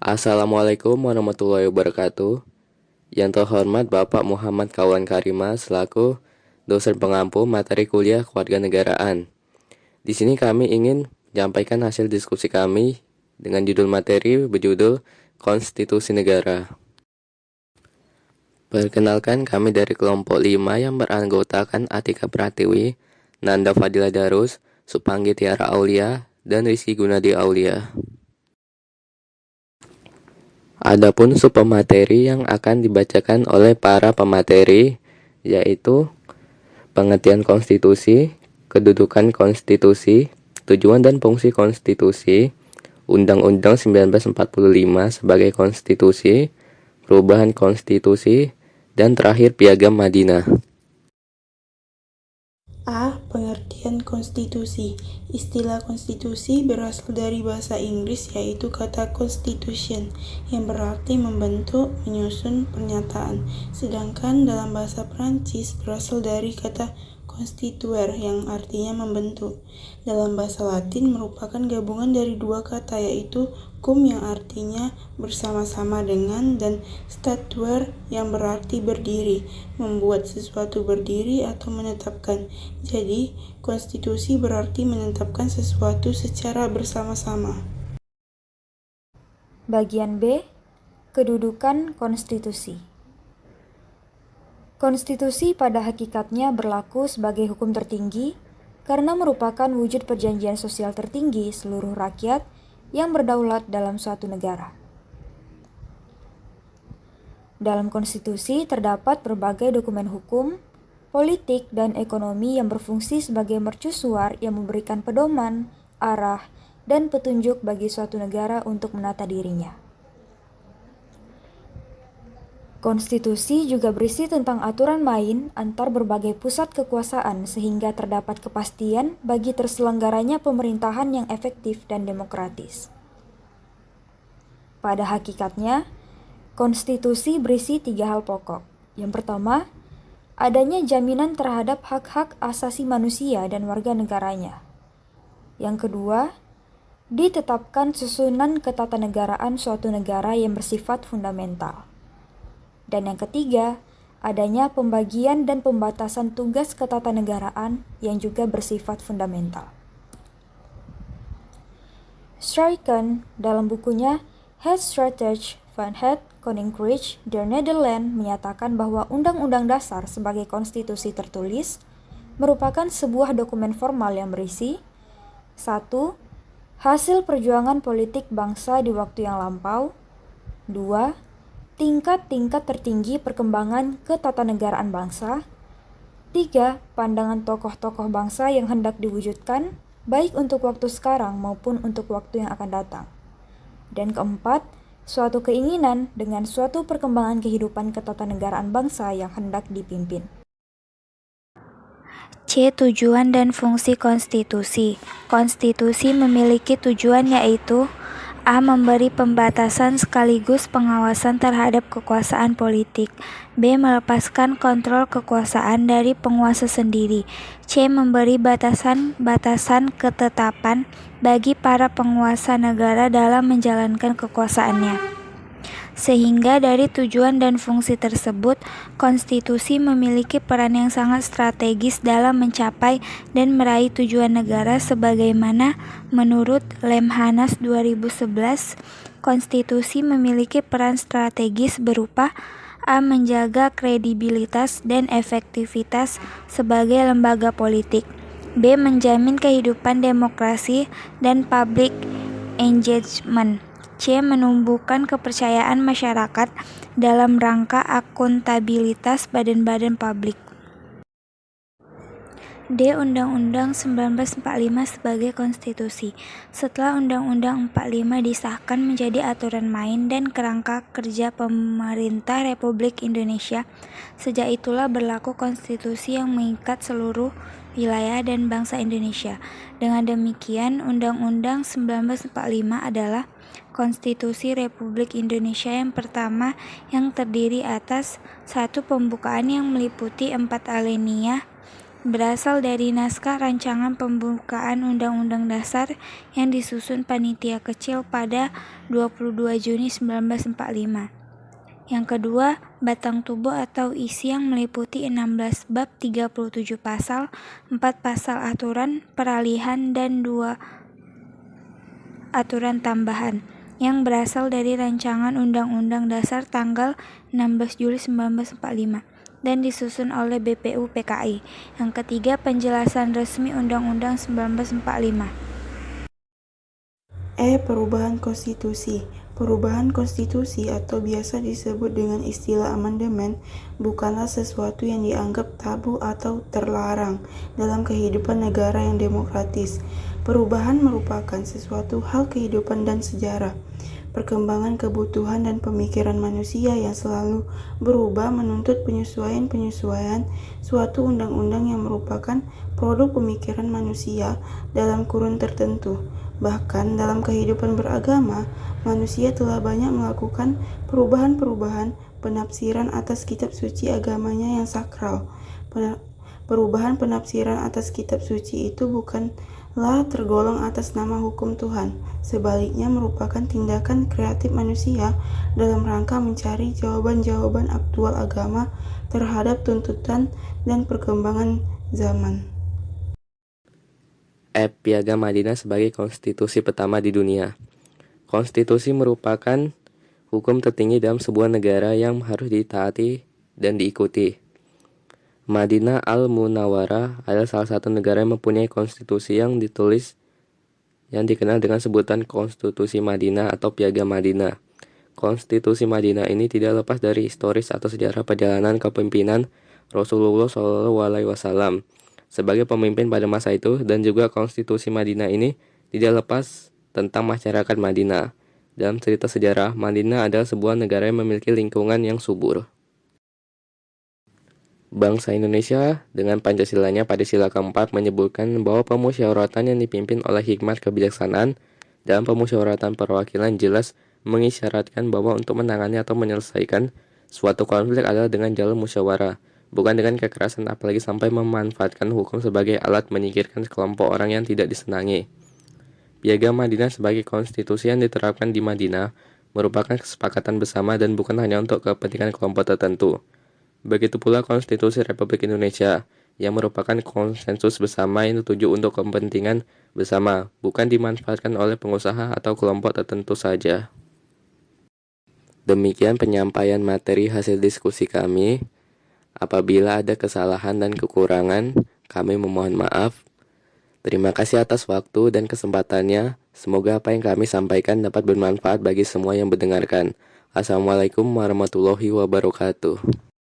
Assalamualaikum warahmatullahi wabarakatuh. Yang terhormat Bapak Muhammad Kawan Karima selaku dosen pengampu materi kuliah kewarganegaraan. Di sini kami ingin menyampaikan hasil diskusi kami dengan judul materi berjudul Konstitusi Negara. Perkenalkan, kami dari kelompok 5 yang beranggotakan Atika Pratiwi, Nanda Fadila Darus, Supanggi Tiara Aulia, dan Rizky Gunadi Aulia. Adapun subpemateri yang akan dibacakan oleh para pemateri yaitu pengertian konstitusi, kedudukan konstitusi, tujuan dan fungsi konstitusi, Undang-Undang 1945 sebagai konstitusi, perubahan konstitusi, dan terakhir Piagam Madinah. A. Pengertian konstitusi. Istilah konstitusi berasal dari bahasa Inggris yaitu kata constitution yang berarti membentuk, menyusun pernyataan. Sedangkan dalam bahasa Prancis berasal dari kata constituere yang artinya membentuk. Dalam bahasa Latin merupakan gabungan dari dua kata yaitu cum yang artinya bersama-sama dengan dan statuere yang berarti berdiri, membuat sesuatu berdiri atau menetapkan. Jadi, konstitusi berarti menetapkan sesuatu secara bersama-sama. Bagian B, kedudukan konstitusi. Konstitusi pada hakikatnya berlaku sebagai hukum tertinggi karena merupakan wujud perjanjian sosial tertinggi seluruh rakyat yang berdaulat dalam suatu negara. Dalam konstitusi terdapat berbagai dokumen hukum, politik, dan ekonomi yang berfungsi sebagai mercusuar yang memberikan pedoman, arah, dan petunjuk bagi suatu negara untuk menata dirinya. Konstitusi juga berisi tentang aturan main antar berbagai pusat kekuasaan sehingga terdapat kepastian bagi terselenggaranya pemerintahan yang efektif dan demokratis. Pada hakikatnya, konstitusi berisi 3 hal pokok. Yang pertama, adanya jaminan terhadap hak-hak asasi manusia dan warga negaranya. Yang kedua, ditetapkan susunan ketatanegaraan suatu negara yang bersifat fundamental. Dan yang ketiga, adanya pembagian dan pembatasan tugas ketatanegaraan yang juga bersifat fundamental. Struycken dalam bukunya Het Strategie van het Koninkrijk der Nederland menyatakan bahwa Undang-Undang Dasar sebagai konstitusi tertulis merupakan sebuah dokumen formal yang berisi 1. Hasil perjuangan politik bangsa di waktu yang lampau. 2. Tingkat-tingkat tertinggi perkembangan ketatanegaraan bangsa. 3. Pandangan tokoh-tokoh bangsa yang hendak diwujudkan, baik untuk waktu sekarang maupun untuk waktu yang akan datang. Dan keempat, suatu keinginan dengan suatu perkembangan kehidupan ketatanegaraan bangsa yang hendak dipimpin. C. Tujuan dan fungsi konstitusi. Konstitusi memiliki tujuan yaitu A. Memberi pembatasan sekaligus pengawasan terhadap kekuasaan politik. B. Melepaskan kontrol kekuasaan dari penguasa sendiri. C. Memberi batasan-batasan ketetapan bagi para penguasa negara dalam menjalankan kekuasaannya. Sehingga dari tujuan dan fungsi tersebut, konstitusi memiliki peran yang sangat strategis dalam mencapai dan meraih tujuan negara sebagaimana menurut Lemhanas 2011, konstitusi memiliki peran strategis berupa A. Menjaga kredibilitas dan efektivitas sebagai lembaga politik. B. Menjamin kehidupan demokrasi dan public engagement. C. Menumbuhkan kepercayaan masyarakat dalam rangka akuntabilitas badan-badan publik. D. Undang-Undang 1945 sebagai konstitusi. Setelah Undang-Undang 45 disahkan menjadi aturan main dan kerangka kerja pemerintah Republik Indonesia, sejak itulah berlaku konstitusi yang mengikat seluruh wilayah dan bangsa Indonesia. Dengan demikian, Undang-Undang 1945 adalah Konstitusi Republik Indonesia yang pertama yang terdiri atas 1. Pembukaan yang meliputi 4 alinea berasal dari naskah rancangan pembukaan Undang-Undang Dasar yang disusun panitia kecil pada 22 Juni 1945. Yang kedua, batang tubuh atau isi yang meliputi 16 bab 37 pasal, 4 pasal aturan peralihan dan 2 aturan tambahan yang berasal dari rancangan Undang-Undang Dasar tanggal 16 Juli 1945 dan disusun oleh BPU PKI. Yang ketiga, penjelasan resmi Undang-Undang 1945. Perubahan konstitusi. Perubahan konstitusi atau biasa disebut dengan istilah amandemen bukanlah sesuatu yang dianggap tabu atau terlarang dalam kehidupan negara yang demokratis. Perubahan merupakan sesuatu hal kehidupan dan sejarah. Perkembangan kebutuhan dan pemikiran manusia yang selalu berubah menuntut penyesuaian-penyesuaian suatu undang-undang yang merupakan produk pemikiran manusia dalam kurun tertentu. Bahkan dalam kehidupan beragama, manusia telah banyak melakukan perubahan-perubahan penafsiran atas kitab suci agamanya yang sakral. Perubahan penafsiran atas kitab suci itu bukanlah tergolong atas nama hukum Tuhan. Sebaliknya merupakan tindakan kreatif manusia dalam rangka mencari jawaban-jawaban aktual agama terhadap tuntutan dan perkembangan zaman. Piagam Madinah sebagai konstitusi pertama di dunia. Konstitusi merupakan hukum tertinggi dalam sebuah negara yang harus ditaati dan diikuti. Madinah Al-Munawwarah adalah salah satu negara yang mempunyai konstitusi yang ditulis yang dikenal dengan sebutan Konstitusi Madinah atau Piagam Madinah. Konstitusi Madinah ini tidak lepas dari historis atau sejarah perjalanan kepemimpinan Rasulullah SAW sebagai pemimpin pada masa itu, dan juga konstitusi Madinah ini tidak lepas tentang masyarakat Madinah. Dalam cerita sejarah, Madinah adalah sebuah negara yang memiliki lingkungan yang subur. Bangsa Indonesia dengan Pancasilanya pada sila keempat menyebutkan bahwa pemusyawaratan yang dipimpin oleh hikmat kebijaksanaan dalam pemusyawaratan perwakilan jelas mengisyaratkan bahwa untuk menangani atau menyelesaikan suatu konflik adalah dengan jalur musyawarah, bukan dengan kekerasan, apalagi sampai memanfaatkan hukum sebagai alat menyingkirkan kelompok orang yang tidak disenangi. Piagam Madinah sebagai konstitusi yang diterapkan di Madinah merupakan kesepakatan bersama dan bukan hanya untuk kepentingan kelompok tertentu. Begitu pula Konstitusi Republik Indonesia yang merupakan konsensus bersama yang dituju untuk kepentingan bersama, bukan dimanfaatkan oleh pengusaha atau kelompok tertentu saja. Demikian penyampaian materi hasil diskusi kami. Apabila ada kesalahan dan kekurangan, kami memohon maaf. Terima kasih atas waktu dan kesempatannya. Semoga apa yang kami sampaikan dapat bermanfaat bagi semua yang mendengarkan. Assalamualaikum warahmatullahi wabarakatuh.